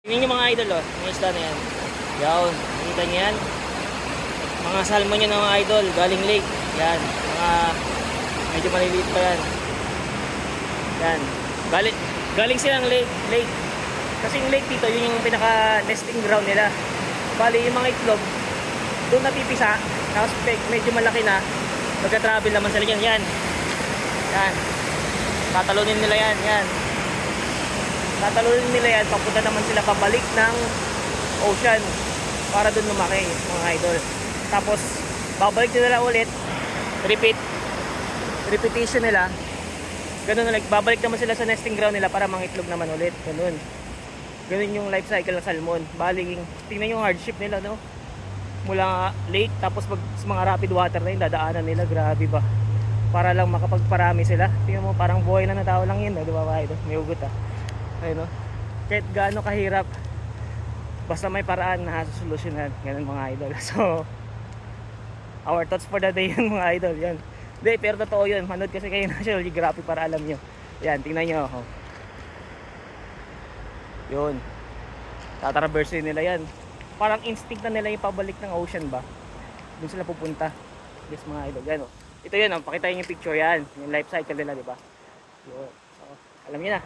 Tingnan nyo mga idol, oh, mga isda na yan. Yan, nakita nyo yan. Mga salmon yun mga idol, galing lake. Yan, mga medyo maliliit pa yan. Yan, galing silang lake. Kasi yung lake dito, yun yung pinaka nesting ground nila. Bali yung mga itlog, doon napipisa. Tapos medyo malaki na, magka-travel naman sila yan. Yan, tatalunin nila yan. Yan, tatalunin nila yan, papunta naman sila pabalik ng ocean para doon lumaki mga idol. Tapos babalik nila ulit, repetition nila, ganun ulit, babalik naman sila sa nesting ground nila para mangitlog naman ulit. Ganun yung life cycle ng salmon. Bali, tingnan yung hardship nila, no? Mula lake, tapos sa mga rapid water na yun, dadaanan nila, grabe ba, para lang makapagparami sila. Tingnan mo, parang buhay na tao lang yun, di ba mga idol? May ugot ayun, no? Kahit gaano kahirap, basta may paraan na solusyonan. Ganun mga idol. So our thoughts for the day yun mga idol. Yan, hindi, pero totoo yun. Manood kasi kayo National Geographic para alam nyo. Yan, tingnan nyo, oh. Yun, tatraverse nila yan. Parang instinct na nila yung pabalik ng ocean ba, dun sila pupunta. Yes mga idol, yan, oh. Ito yun, oh, pakita yung picture yan, yung life cycle nila, diba? Yun, so, alam nyo na.